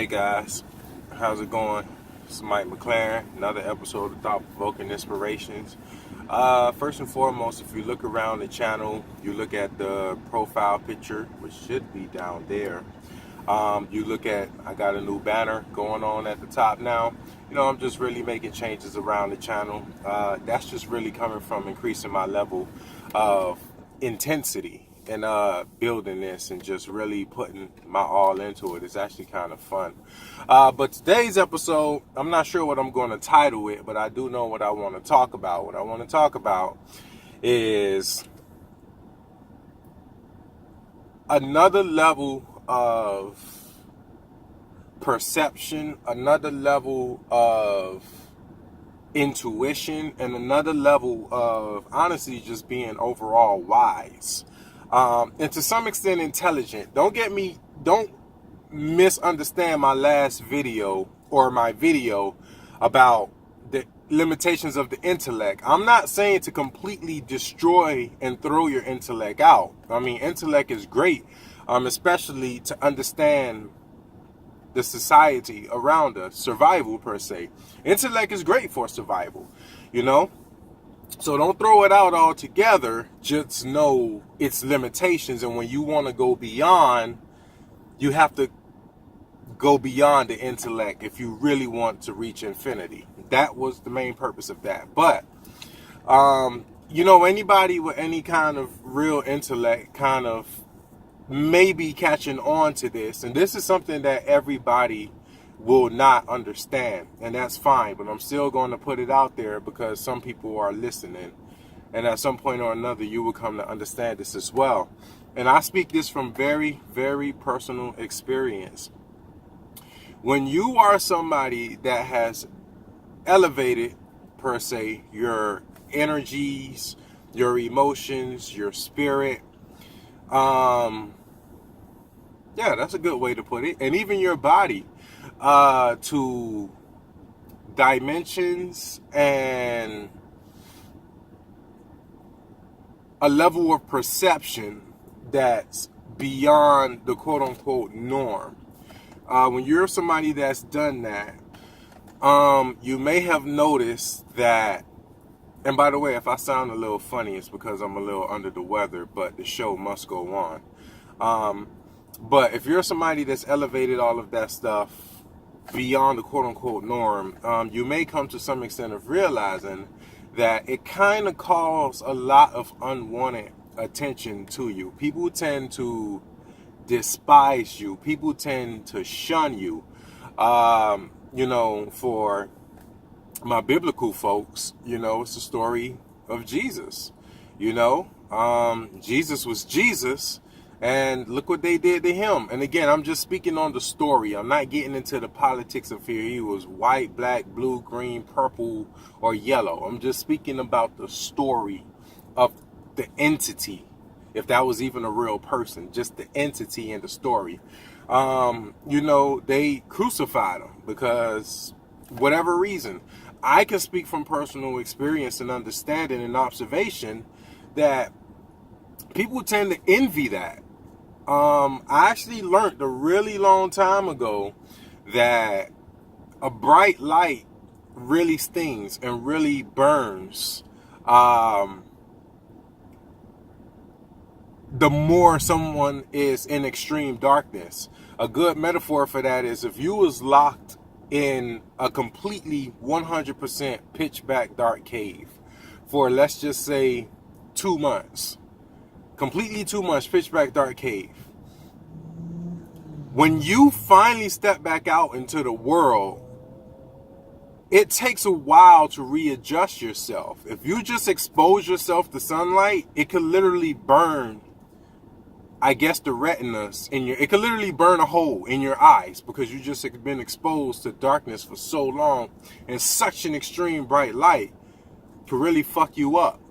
Hey guys, how's it going? It's Mike McLaren, another episode of Thought Provoking Inspirations. First and foremost, if you look around the channel, you look at the profile picture, which should be down there. You look at, I got a new banner going on at the top now. You know, I'm just really making changes around the channel. That's just really coming from increasing my level of intensity and building this and just really putting my all into it. It's actually kind of fun. But today's episode, I'm not sure what I'm going to title it, but I do know what I want to talk about. What I want to talk about is another level of perception, another level of intuition, and another level of honestly just being overall wise. And to some extent intelligent. Don't misunderstand my last video or my video about the limitations of the intellect. I'm not saying to completely destroy and throw your intellect out. I mean, intellect is great, especially to understand the society around us, survival per se. Intellect is great for survival, you know? So don't throw it out altogether. Just know its limitations. And when you want to go beyond, you have to go beyond the intellect if you really want to reach infinity. That was the main purpose of that. But, you know, anybody with any kind of real intellect kind of may be catching on to this. And this is something that everybody will not understand, and that's fine, but I'm still going to put it out there because some people are listening, and at some point or another you will come to understand this as well. And I speak this from very, very personal experience. When you are somebody that has elevated per se your energies, your emotions, your spirit, yeah, that's a good way to put it, and even your body, to dimensions and a level of perception that's beyond the quote-unquote norm. When you're somebody that's done that, you may have noticed that, and by the way, if I sound a little funny, it's because I'm a little under the weather, but the show must go on. But if you're somebody that's elevated all of that stuff beyond the quote-unquote norm, you may come to some extent of realizing that it kind of calls a lot of unwanted attention to you. People tend to despise you. People tend to shun you. You know, for my biblical folks, you know, it's the story of Jesus. You know, Jesus was Jesus. And look what they did to him. And again, I'm just speaking on the story. I'm not getting into the politics of here. He was white, black, blue, green, purple, or yellow. I'm just speaking about the story of the entity. If that was even a real person, just the entity in the story. You know, they crucified him because whatever reason. I can speak from personal experience and understanding and observation that people tend to envy that. I actually learned a really long time ago that a bright light really stings and really burns the more someone is in extreme darkness. A good metaphor for that is if you was locked in a completely 100% pitch black dark cave for, let's just say, 2 months. Completely 2 months, pitch black dark cave. When you finally step back out into the world, it takes a while to readjust yourself. If you just expose yourself to sunlight, it could literally burn, I guess, the retinas in your, it could literally burn a hole in your eyes because you just have been exposed to darkness for so long, and such an extreme bright light could really fuck you up.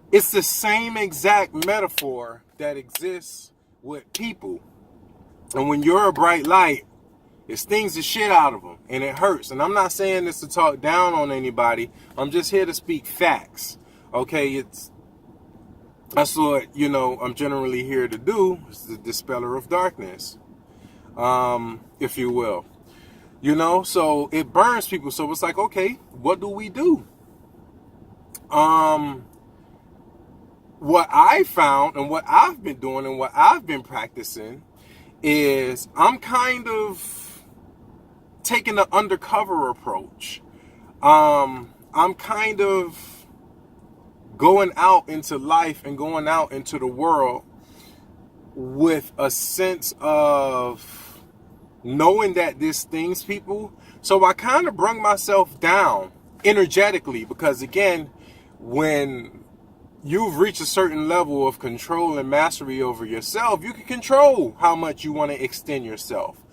It's the same exact metaphor that exists with people. And when you're a bright light, it stings the shit out of them and it hurts. And I'm not saying this to talk down on anybody. I'm just here to speak facts. Okay, that's what, you know, I'm generally here to do, is the dispeller of darkness. if you will. You know, so it burns people. So it's like, okay, what do we do? What I found and what I've been doing and what I've been practicing is I'm kind of taking an undercover approach. I'm kind of going out into life and going out into the world with a sense of knowing that this stings people. So I kind of bring myself down energetically, because again, when you've reached a certain level of control and mastery over yourself, you can control how much you want to extend yourself.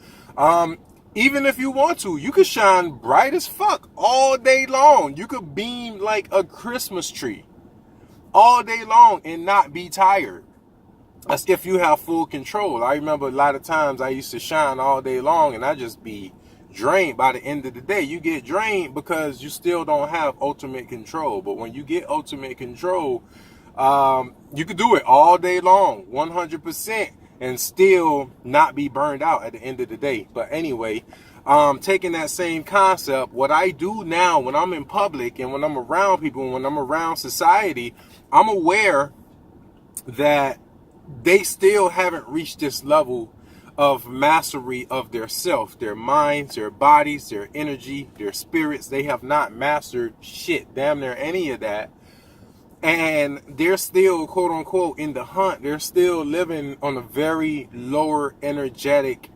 Even if you want to, you could shine bright as fuck all day long. You could beam like a Christmas tree all day long and not be tired. That's if you have full control. I remember a lot of times I used to shine all day long and I just be drained by the end of the day. You get drained because you still don't have ultimate control. But when you get ultimate control, you could do it all day long, 100%, and still not be burned out at the end of the day. But anyway, taking that same concept, what I do now when I'm in public and when I'm around people and when I'm around society, I'm aware that they still haven't reached this level of mastery of their self, their minds, their bodies, their energy, their spirits. They have not mastered shit, damn near any of that. And they're still, quote unquote, in the hunt. They're still living on a very lower energetic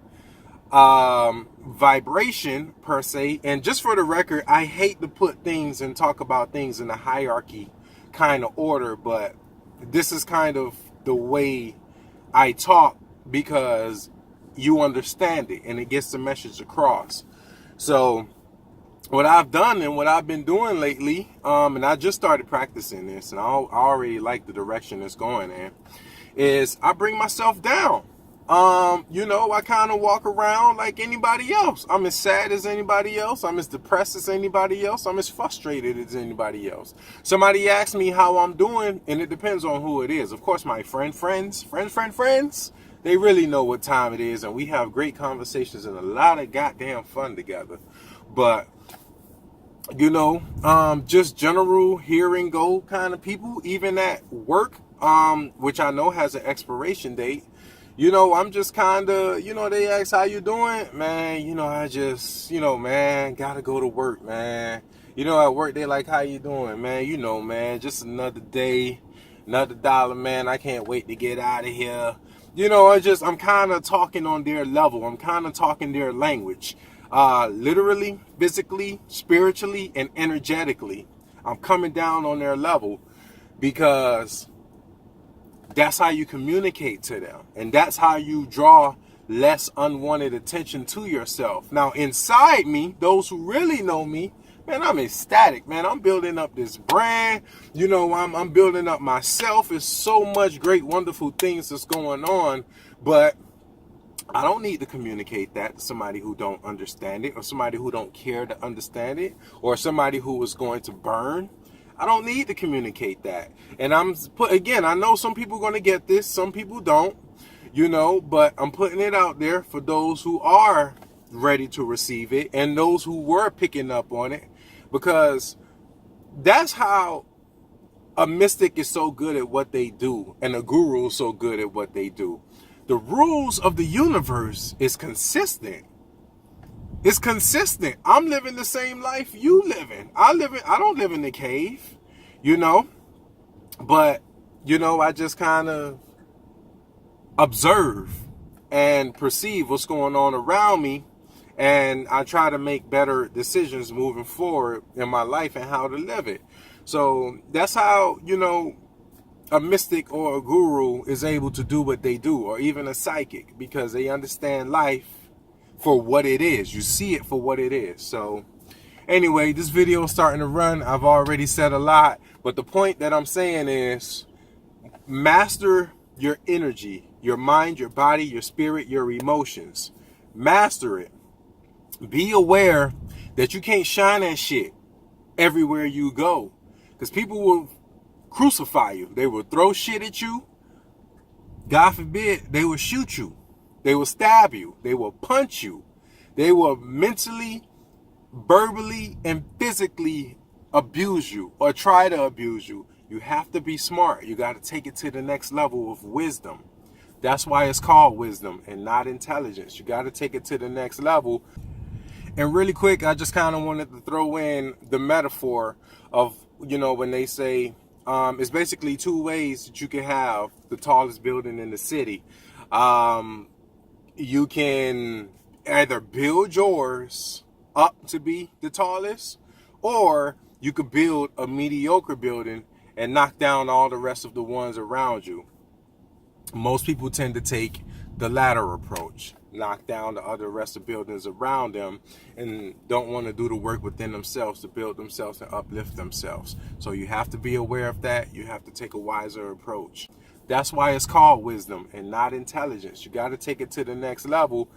vibration per se. And just for the record, I hate to put things and talk about things in a hierarchy kind of order, but this is kind of the way I talk because you understand it and it gets the message across. So what I've done and what I've been doing lately, and I just started practicing this and I already like the direction it's going in, is I bring myself down. You know, I kind of walk around like anybody else. I'm as sad as anybody else. I'm as depressed as anybody else. I'm as frustrated as anybody else. Somebody asks me how I'm doing, and it depends on who it is. Of course, my friends, they really know what time it is, and we have great conversations and a lot of goddamn fun together. But, you know, just general hear and go kind of people, even at work, which I know has an expiration date. You know, I'm just kind of, you know, they ask how you doing, man. You know, I just, you know, man, gotta go to work, man. You know, at work, they like, how you doing, man? You know, man, just another day, another dollar, man. I can't wait to get out of here. You know, I'm kind of talking on their level. I'm kind of talking their language. Literally, physically, spiritually, and energetically. I'm coming down on their level because that's how you communicate to them. And that's how you draw less unwanted attention to yourself. Now, inside me, those who really know me, man, I'm ecstatic, man. I'm building up this brand. You know, I'm building up myself. It's so much great, wonderful things that's going on. But I don't need to communicate that to somebody who don't understand it, or somebody who don't care to understand it, or somebody who is going to burn. I don't need to communicate that. And again, I know some people are going to get this, some people don't, you know, but I'm putting it out there for those who are ready to receive it and those who were picking up on it, because that's how a mystic is so good at what they do and a guru is so good at what they do. The rules of the universe is consistent. It's consistent. I'm living the same life you living. I don't live in the cave, you know. But, you know, I just kind of observe and perceive what's going on around me. And I try to make better decisions moving forward in my life and how to live it. So that's how, you know, a mystic or a guru is able to do what they do, or even a psychic, because they understand life for what it is. You see it for what it is. So anyway, this video is starting to run. I've already said a lot, but the point that I'm saying is master your energy, your mind, your body, your spirit, your emotions. Master it. Be aware that you can't shine that shit everywhere you go, because people will crucify you. They will throw shit at you. God forbid, they will shoot you. They will stab you. They will punch you. They will mentally, verbally, and physically abuse you or try to abuse you. You have to be smart. You got to take it to the next level of wisdom. That's why it's called wisdom and not intelligence. You got to take it to the next level. And really quick, I just kind of wanted to throw in the metaphor of, when they say, it's basically two ways that you can have the tallest building in the city. You can either build yours up to be the tallest, or you could build a mediocre building and knock down all the rest of the ones around you. Most people tend to take the latter approach, knock down the other rest of buildings around them, and don't want to do the work within themselves to build themselves and uplift themselves. So you have to be aware of that. You have to take a wiser approach. That's why it's called wisdom and not intelligence. You got to take it to the next level.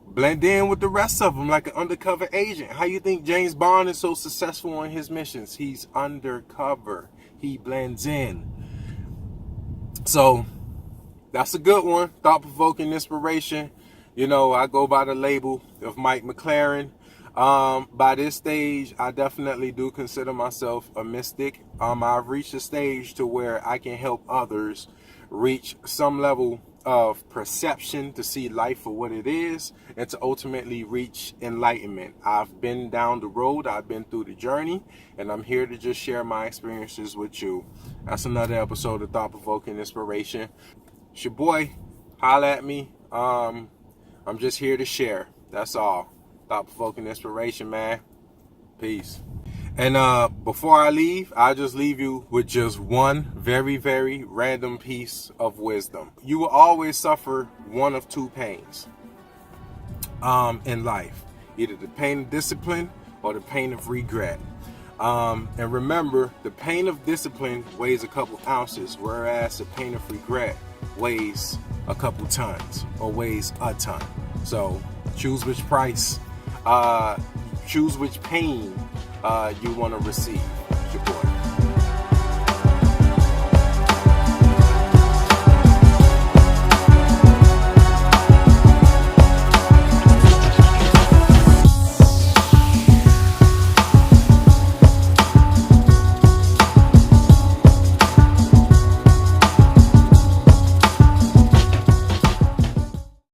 Blend in with the rest of them like an undercover agent. How you think James Bond is so successful on his missions? He's undercover. He blends in. So that's a good one. Thought-provoking inspiration. I go by the label of Mike McLaren. By this stage, I definitely do consider myself a mystic. I've reached a stage to where I can help others reach some level of perception to see life for what it is and to ultimately reach enlightenment. I've been down the road, I've been through the journey, and I'm here to just share my experiences with you. That's another episode of Thought-Provoking Inspiration. It's your boy. Holla at me. I'm just here to share. That's all. Thought-provoking inspiration, man. Peace. And before I leave, I'll just leave you with just one very, very random piece of wisdom. You will always suffer one of two pains in life. Either the pain of discipline or the pain of regret. And remember, the pain of discipline weighs a couple ounces, whereas the pain of regret weighs a couple tons or weighs a ton. So choose which price, choose which pain you want to receive.